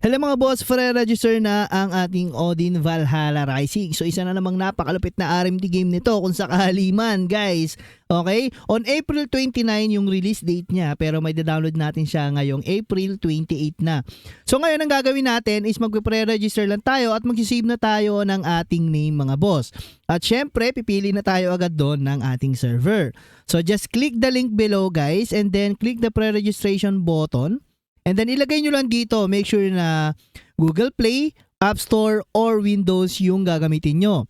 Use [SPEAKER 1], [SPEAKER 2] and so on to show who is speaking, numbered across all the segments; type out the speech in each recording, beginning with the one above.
[SPEAKER 1] Hello mga boss, register na ang ating Odin Valhalla Rising. So isa na namang napakalupit na RMD game nito kung sakali man guys. Okay? On April 29 yung release date niya pero may download natin siya ngayong April 28 na. So ngayon ang gagawin natin is magpe-pre-register lang tayo at mag-save na tayo ng ating name mga boss. At syempre pipili na tayo agad doon ng ating server. So just click the link below guys and then click the pre-registration button. And then ilagay nyo lang dito, make sure na Google Play, App Store, or Windows yung gagamitin nyo.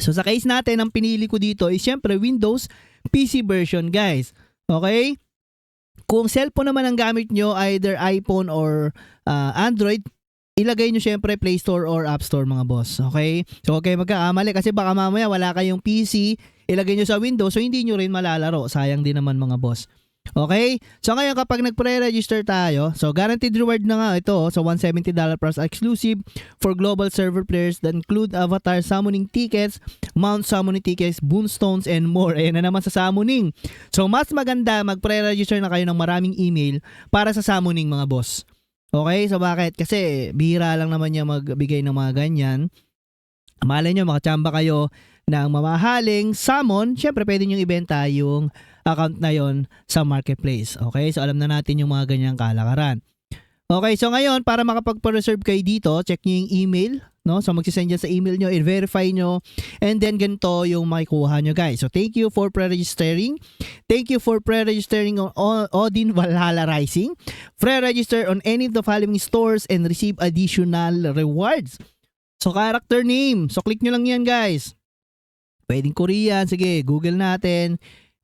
[SPEAKER 1] So sa case natin, ang pinili ko dito is syempre Windows PC version guys. Okay? Kung cellphone naman ang gamit nyo, either iPhone or Android, ilagay nyo syempre Play Store or App Store mga boss. Okay? So okay, magkakamali kasi baka mamaya wala kayong PC, ilagay nyo sa Windows so hindi nyo rin malalaro. Sayang din naman mga boss. Okay? So ngayon kapag nag-pre-register tayo, so guaranteed reward na nga ito. So $170 plus exclusive for global server players that include avatar summoning tickets, mount summoning tickets, boonstones, and more. Ayan na naman sa summoning. So mas maganda mag-pre-register na kayo ng maraming email para sa summoning mga boss. Okay? So bakit? Kasi bihira lang naman niya magbigay ng mga ganyan. Malay nyo, makachamba kayo ng mamahaling summon. Syempre pwede nyo ibenta yung account na yon sa marketplace. Okay? So alam na natin yung mga ganyang kalakaran. Okay, so ngayon para makapag-reserve kayo dito, check nyo yung email, no? So magsisend dyan sa email nyo, i-verify nyo, and then ganito yung makikuha nyo guys. So thank you for pre-registering. Thank you for pre-registering on Odin Valhalla Rising. Pre-register on any of the following stores and receive additional rewards. So character name. So click nyo lang yan guys. Pwedeng Korean, sige, Google natin.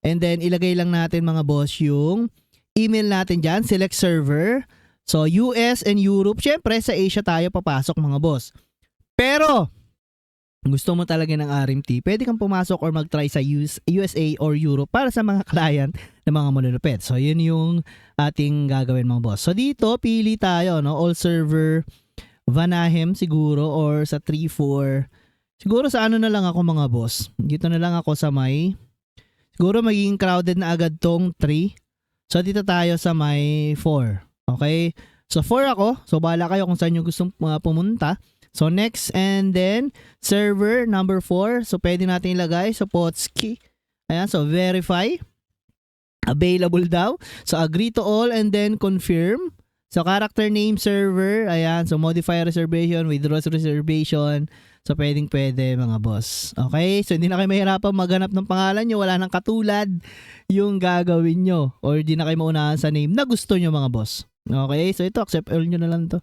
[SPEAKER 1] And then, ilagay lang natin mga boss yung email natin dyan. Select server. So, US and Europe. Siyempre, sa Asia tayo papasok mga boss. Pero, gusto mo talaga ng RMT, pwede kang pumasok or mag-try sa USA or Europe para sa mga client ng mga manunupit. So, yun yung ating gagawin mga boss. So, dito, pili tayo, no? All server, Vanahem siguro or sa 3-4. Siguro sa ano na lang ako mga boss. Dito na lang ako sa may... Siguro magiging crowded na agad tong 3. So dito tayo sa may 4. Okay? So 4 ako. So bahala kayo kung saan nyo gustong pumunta. So next and then server number 4. So pwede natin ilagay sa Potski. Ayan. So verify. Available daw. So agree to all and then confirm. So character name server. Ayan. So modify reservation. Withdraw reservation. So, pwede mga boss. Okay? So, hindi na kayo mahirapan maghanap ng pangalan nyo. Wala nang katulad yung gagawin nyo. Or di na kayo maunahan sa name na gusto nyo mga boss. Okay? So, ito, accept all nyo na lang to.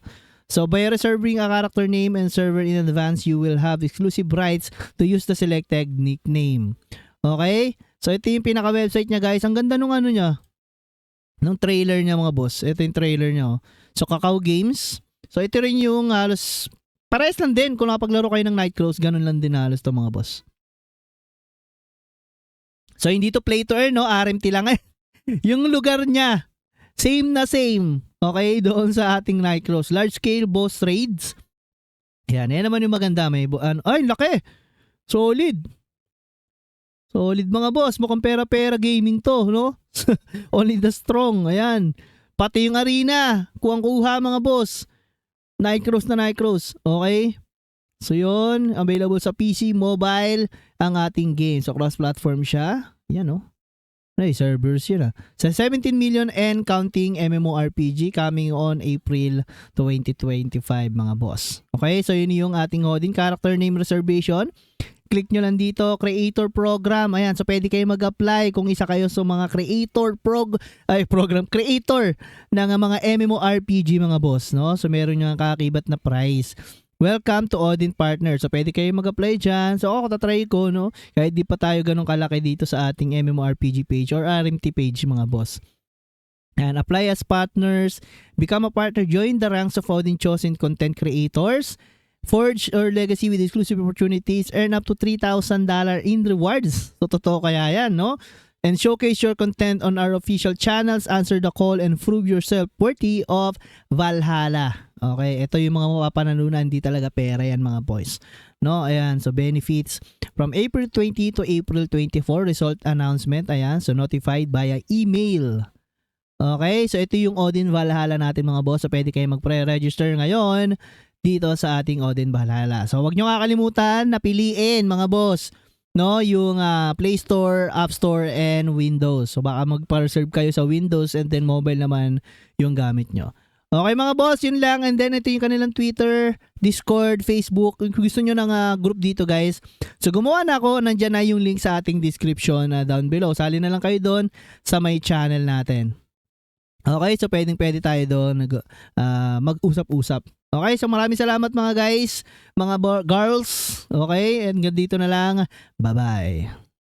[SPEAKER 1] So, by reserving a character name and server in advance, you will have exclusive rights to use the selected nickname. Okay? So, ito yung pinaka-website niya guys. Ang ganda nung ano niya. Nung trailer niya mga boss. Ito yung trailer niya. So, Kakao Games. So, ito rin yung halos... Parehas lang din kung nakapaglaro kayo ng Nightcrawls, ganun lang din halos to mga boss. So hindi to play to earn, no? RMT lang eh. Yung lugar niya, same na same. Okay, doon sa ating Nightcrawls. Large scale boss raids. Yan naman yung maganda. May ay, laki. Solid. Solid mga boss. Mukhang pera-pera gaming to, no? Only the strong. Ayan. Pati yung arena. Kuwang-kuha mga boss. Nightcrawls na Nightcrawls. Okay? So yun, available sa PC, mobile, ang ating game. So cross-platform siya. Yan no. Ay, servers yun ah. Sa 17 million and counting MMORPG coming on April 2025 mga boss. Okay? So yun yung ating Odin character name reservation. Click nyo lang dito, creator program. Ayan, so pwede kayo mag-apply kung isa kayo sa mga creator creator ng mga MMORPG mga boss, no? So meron nyo ang kakakibat na prize. Welcome to Odin Partner. So pwede kayo mag-apply dyan. So ako tatry ko, no? Kahit di pa tayo ganun kalaki dito sa ating MMORPG page or RMT page mga boss. And apply as partners, become a partner, join the ranks of Odin chosen content creators. Forge or legacy with exclusive opportunities, earn up to $3,000 in rewards. So, totoo kaya yan, no? And showcase your content on our official channels, answer the call, and prove yourself worthy of Valhalla. Okay, ito yung mga mapapanalunan, hindi talaga pera yan mga boys. No, ayan, so benefits from April 20 to April 24, result announcement, ayan, so notified via email. Okay, so ito yung Odin Valhalla natin mga boss. So pwede kayo mag-pre-register ngayon dito sa ating Odin Valhalla. So wag nyo kakalimutan na piliin mga boss, no, yung Play Store, App Store, and Windows. So baka mag-reserve kayo sa Windows and then mobile naman yung gamit nyo. Okay mga boss, yun lang. And then ito yung kanilang Twitter, Discord, Facebook. Kung gusto nyo ng group dito guys. So gumawa na ako, nandyan na yung link sa ating description down below. Sali na lang kayo doon sa may channel natin. Okay, so pwede tayo doon mag-usap-usap. Okay, so maraming salamat mga guys, mga girls. Okay, and dito na lang. Bye-bye.